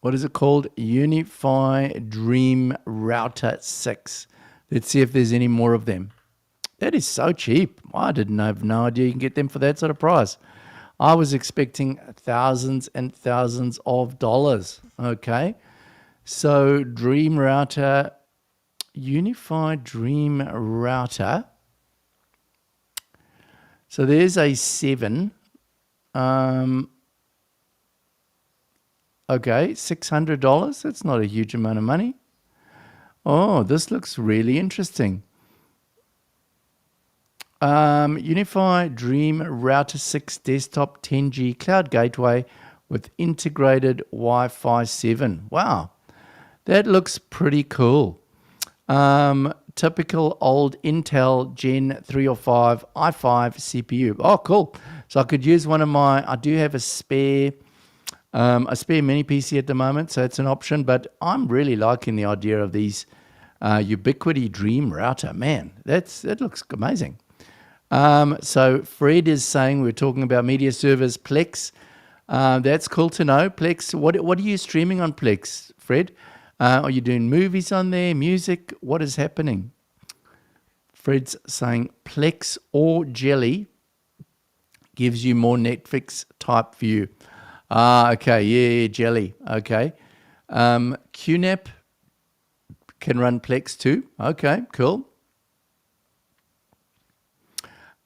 What is it called? Unify Dream Router 6. Let's see if there's any more of them. That is so cheap. I didn't have no idea you can get them for that sort of price. I was expecting thousands and thousands of dollars. Okay. So Dream Router, Unify Dream Router. So there's a 7. Okay, $600. That's not a huge amount of money. Oh, this looks really interesting. Unify Dream Router 6 Desktop 10G Cloud Gateway with integrated Wi-Fi 7. Wow, that looks pretty cool. Typical old Intel Gen 3 or 5 i5 CPU. Oh, cool. So I could use one of my, I do have a spare mini PC at the moment, so it's an option, but I'm really liking the idea of these Ubiquity Dream Router. Man, that looks amazing. So Fred is saying we're talking about media servers, Plex. That's cool to know. Plex, what are you streaming on Plex, Fred? Are you doing movies on there, music? What is happening? Fred's saying Plex or Jelly gives you more Netflix type view. Okay, yeah, Jelly. Okay. QNAP can run Plex too. Okay, cool.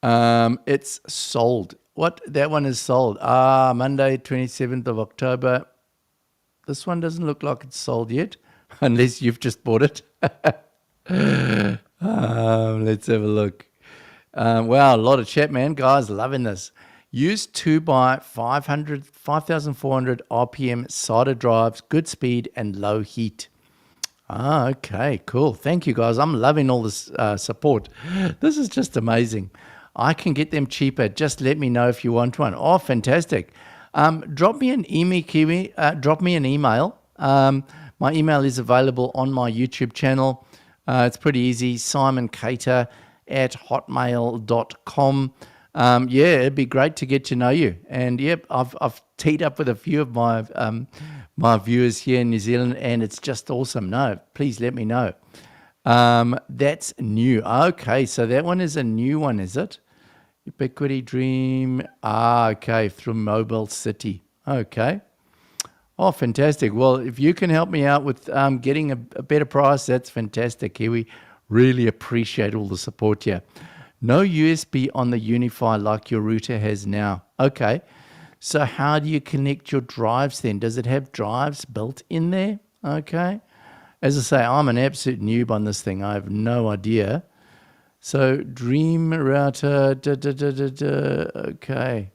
It's sold. What? That one is sold. Monday, 27th of October. This one doesn't look like it's sold yet, unless you've just bought it. Let's have a look. Wow, a lot of chat, man. Guys, loving this. Use 2x5400 RPM SATA drives, good speed and low heat. Okay, cool. Thank you, guys. I'm loving all this support. This is just amazing. I can get them cheaper. Just let me know if you want one. Oh, fantastic. Drop me an email, Kiwi. Drop me an email. My email is available on my YouTube channel. It's pretty easy. simoncater@hotmail.com. Yeah, it'd be great to get to know you. And yep, I've teed up with a few of my my viewers here in New Zealand, and it's just awesome. No, please let me know. That's new. Okay, so that one is a new one, is it? Ubiquity Dream. Okay, through Mobile City. Okay. Oh, fantastic. Well, if you can help me out with getting a better price, that's fantastic, Kiwi. Really appreciate all the support here. No USB on the Unify like your router has now. Okay. So how do you connect your drives then? Does it have drives built in there? Okay. As I say, I'm an absolute noob on this thing. I have no idea. So Dream Router, okay.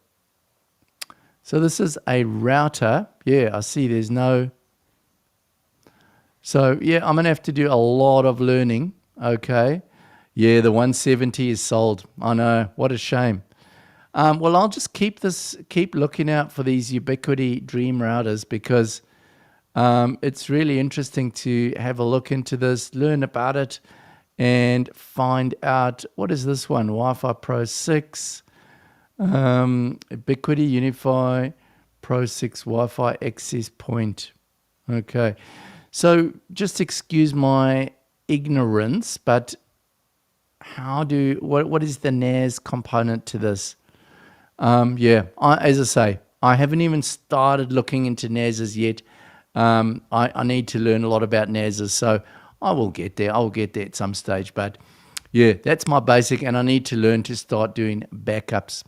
So this is a router. Yeah, I see there's no. So yeah, I'm going to have to do a lot of learning. Okay. Yeah, the 170 is sold. I know. What a shame. Well, I'll just keep looking out for these Ubiquity Dream routers because it's really interesting to have a look into this, learn about it, and find out, what is this one? Wi-Fi Pro 6, Ubiquity Unify Pro 6 Wi-Fi access point. Okay. So just excuse my ignorance, but what is the NAS component to this? Yeah, as I say, I haven't even started looking into NASs yet. I need to learn a lot about NASs, so I will get there. I'll get there at some stage. But yeah, that's my basic, and I need to learn to start doing backups.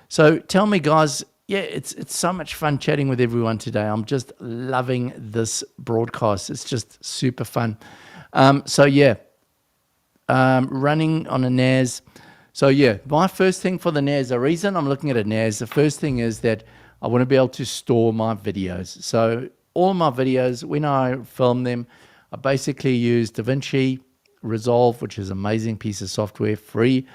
So tell me, guys, yeah, it's so much fun chatting with everyone today. I'm just loving this broadcast. It's just super fun. So yeah, running on a NAS. So yeah, my first thing for the NAS, the reason I'm looking at a NAS, the first thing is that I want to be able to store my videos. So all my videos, when I film them, I basically use DaVinci Resolve, which is an amazing piece of software, free.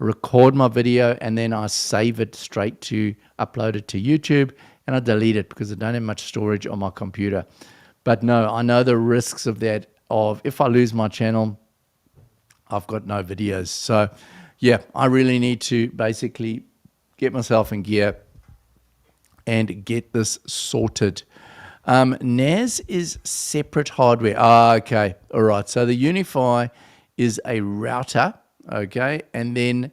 record my video, and then I save it straight to upload it to YouTube, and I delete it because I don't have much storage on my computer. But no, I know the risks of that, of if I lose my channel, I've got no videos. So yeah, I really need to basically get myself in gear and get this sorted. NAS is separate hardware. Okay, all right. So the Unify is a router, okay, and then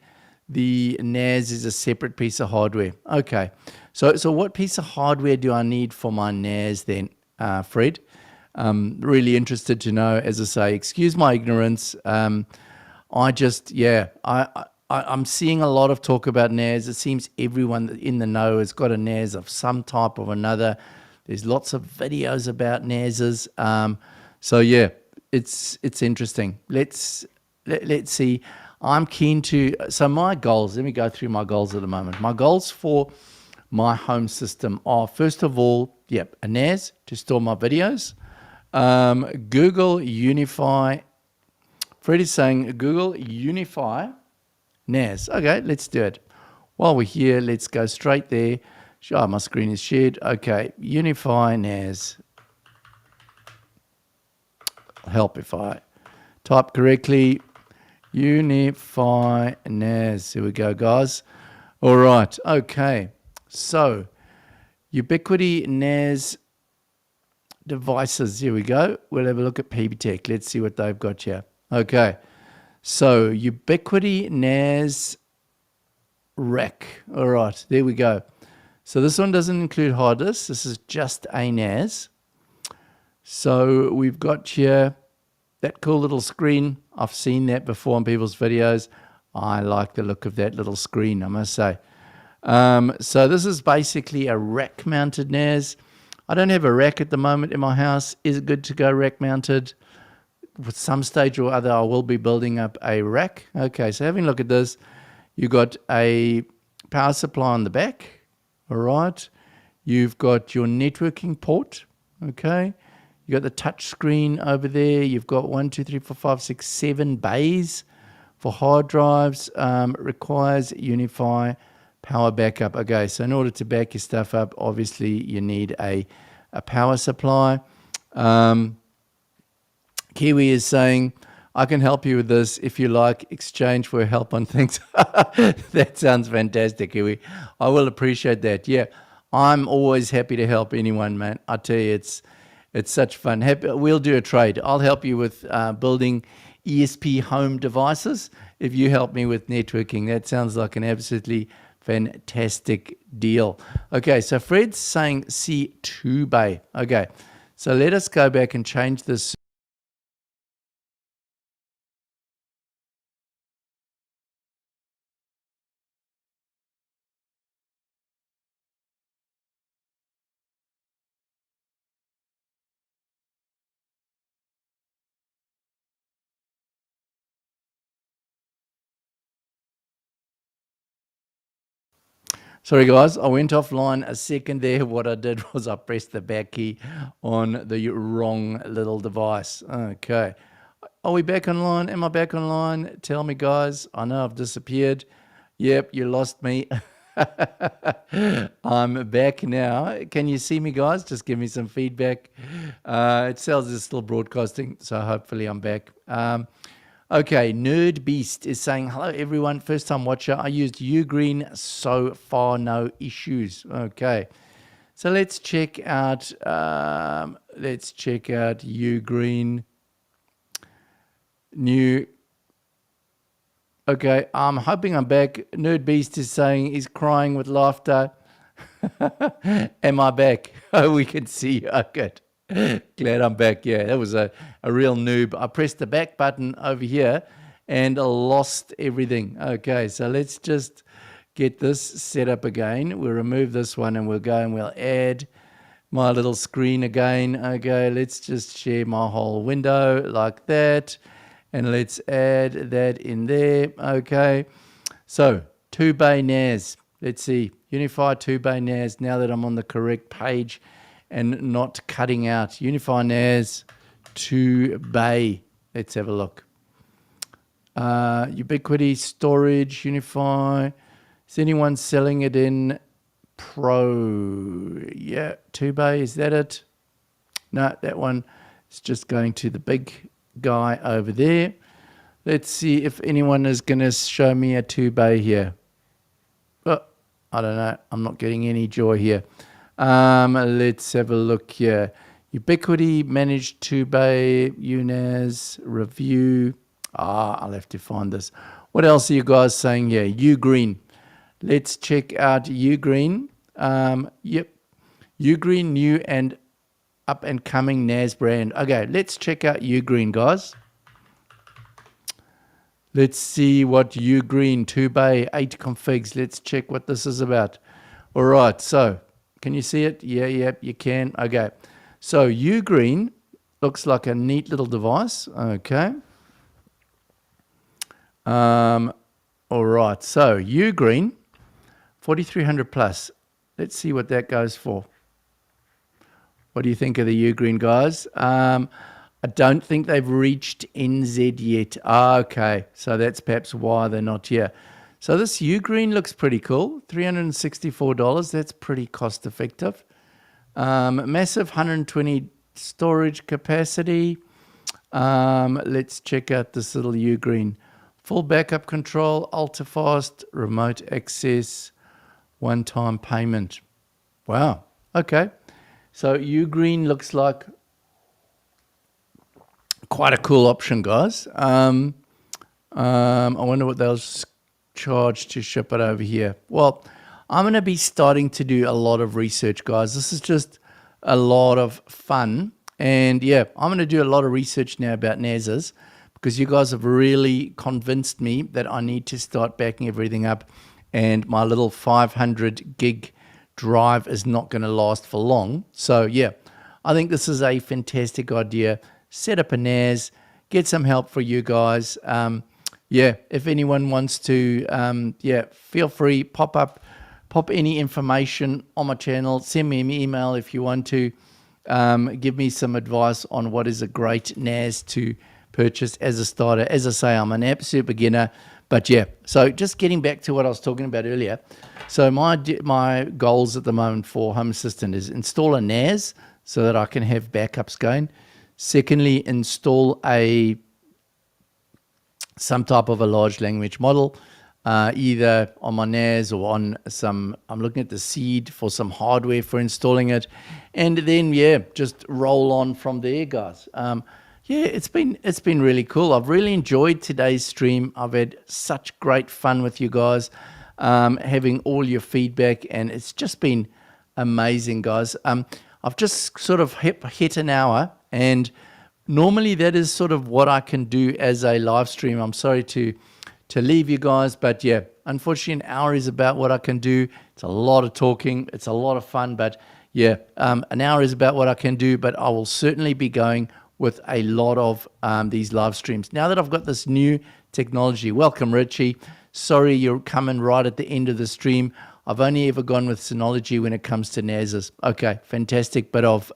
the NAS is a separate piece of hardware. Okay, so what piece of hardware do I need for my NAS then, Fred? Really interested to know. As I say, excuse my ignorance. I'm seeing a lot of talk about NAS. It seems everyone in the know has got a NAS of some type or another. There's lots of videos about NASs. So yeah, it's interesting. Let's see. I'm keen to. So my goals. Let me go through my goals at the moment. My goals for my home system are, first of all, a NAS to store my videos. Google Unify. Fred is saying Google Unify NAS. Okay, let's do it. While we're here, let's go straight there. Sure, my screen is shared. Okay, Unify NAS. Help if I type correctly. Unify NAS. Here we go, guys. All right. Okay. So, Ubiquiti NAS devices. Here we go. We'll have a look at PBTech. Let's see what they've got here. Okay. So, Ubiquiti NAS rack. All right. There we go. So this one doesn't include hard disk. This is just a NAS. So we've got here that cool little screen. I've seen that before on people's videos. I like the look of that little screen, I must say. So this is basically a rack-mounted NAS. I don't have a rack at the moment in my house. Is it good to go rack-mounted? With some stage or other, I will be building up a rack. Okay, so having a look at this, you've got a power supply on the back. All right, you've got your networking port, okay? You got the touch screen over there. You've got 1, 2, 3, 4, 5, 6, 7 bays for hard drives. Requires Unify power backup. Okay, so in order to back your stuff up, obviously you need a power supply. Kiwi is saying, I can help you with this if you like, exchange for help on things. That sounds fantastic, Kiwi. I will appreciate that. Yeah, I'm always happy to help anyone, man. I tell you, it's such fun. We'll do a trade. I'll help you with building ESP home devices if you help me with networking. That sounds like an absolutely fantastic deal. Okay, so Fred's saying C2 bay. Okay, so let us go back and change this. Sorry guys, I went offline a second there. What I did was I pressed the back key on the wrong little device. Okay. Are we back online? Am I back online? Tell me guys. I know I've disappeared. Yep, you lost me. I'm back now. Can you see me guys? Just give me some feedback. It says it's still broadcasting, so hopefully I'm back. Okay, Nerd Beast is saying, hello everyone, first time watcher. I used Ugreen, so far no issues. Okay, so let's check out Ugreen. New. Okay, I'm hoping I'm back. Nerd Beast is saying he's crying with laughter. Am I back? Oh, we can see you. Oh, good. Glad I'm back. Yeah, that was a real noob. I pressed the back button over here and lost everything. Okay, so let's just get this set up again. We'll remove this one and we'll go and we'll add my little screen again. Okay, let's just share my whole window like that. And let's add that in there. Okay, so 2-bay NAS. Let's see, Unify 2-bay NAS, now that I'm on the correct page and not cutting out. Unify NAS 2-bay. Let's have a look. Ubiquity, storage, Unify. Is anyone selling it in Pro? Yeah, 2-bay, is that it? No, that one is just going to the big guy over there. Let's see if anyone is going to show me a 2-bay here. Oh, I don't know. I'm not getting any joy here. Let's have a look here. Ubiquity, managed 2-bay, UNAS, review. I'll have to find this. What else are you guys saying here? Ugreen. Let's check out Ugreen. Yep. Ugreen, new and up and coming NAS brand. Okay, let's check out Ugreen, guys. Let's see what Ugreen 2-bay 8 configs. Let's check what this is about. All right, so can you see it? Yeah, you can. Okay, so Ugreen looks like a neat little device. Okay. All right, so Ugreen 4300 plus. Let's see what that goes for. What do you think of the Ugreen, guys? I don't think they've reached NZ yet. Okay, so that's perhaps why they're not here. So this Ugreen looks pretty cool. $364. That's pretty cost effective. Massive 120 storage capacity. Let's check out this little Ugreen. Full backup control, ultra fast, remote access, one-time payment. Wow. Okay. So Ugreen looks like quite a cool option, guys. I wonder what they'll charge to ship it over here. Well, I'm going to be starting to do a lot of research, guys. This is just a lot of fun. And yeah, I'm going to do a lot of research now about NASs because you guys have really convinced me that I need to start backing everything up. And my little 500 gig drive is not going to last for long. So yeah, I think this is a fantastic idea. Set up a NAS, get some help for you guys. Yeah, if anyone wants to, feel free, pop any information on my channel, send me an email if you want to, give me some advice on what is a great NAS to purchase as a starter. As I say, I'm an absolute beginner, but yeah, so just getting back to what I was talking about earlier. So my goals at the moment for Home Assistant is install a NAS so that I can have backups going. Secondly, install some type of a large language model, either on my NAS or on I'm looking at the seed for some hardware for installing it. And then, yeah, just roll on from there, guys. Yeah, it's been really cool. I've really enjoyed today's stream. I've had such great fun with you guys, having all your feedback, and it's just been amazing, guys. I've just sort of hit an hour, and normally that is sort of what I can do as a live stream. I'm sorry to leave you guys, but yeah, unfortunately an hour is about what I can do. It's a lot of talking. It's a lot of fun, but yeah, an hour is about what I can do, but I will certainly be going with a lot of these live streams. Now that I've got this new technology, welcome Richie. Sorry you're coming right at the end of the stream. I've only ever gone with Synology when it comes to NASs. Okay, fantastic bit of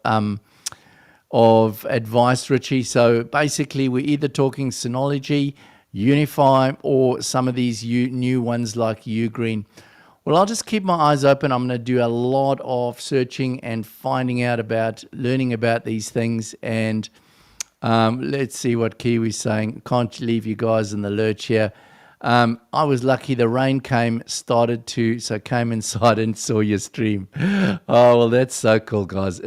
advice, Richie. So basically we're either talking Synology, Unify, or some of these new ones like Ugreen. Well, I'll just keep my eyes open. I'm going to do a lot of searching and learning about these things. And let's see what Kiwi's saying. Can't leave you guys in the lurch here. I was lucky the rain came inside and saw your stream. Oh, well, that's so cool, guys.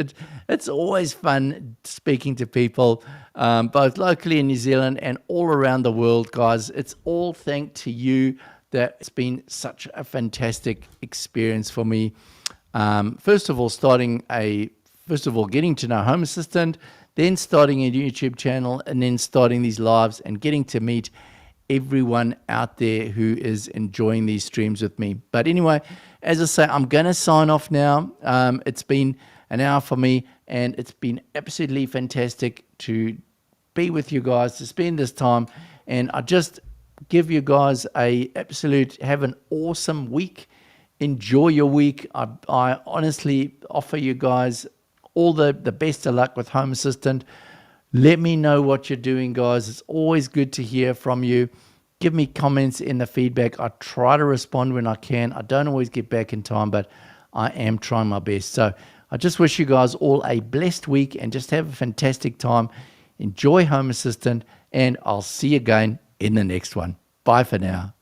It's always fun speaking to people, both locally in New Zealand and all around the world, guys. It's all thanks to you that it's been such a fantastic experience for me. First of all, getting to know Home Assistant, then starting a YouTube channel, and then starting these lives and getting to meet everyone out there who is enjoying these streams with me. But anyway, as I say, I'm going to sign off now. It's been an hour for me, and it's been absolutely fantastic to be with you guys, to spend this time. And I just give you guys have an awesome week. Enjoy your week. I honestly offer you guys all the best of luck with Home Assistant. Let me know what you're doing, guys. It's always good to hear from you. Give me comments in the feedback. I try to respond when I can. I don't always get back in time, but I am trying my best. So I just wish you guys all a blessed week and just have a fantastic time. Enjoy Home Assistant, and I'll see you again in the next one. Bye for now.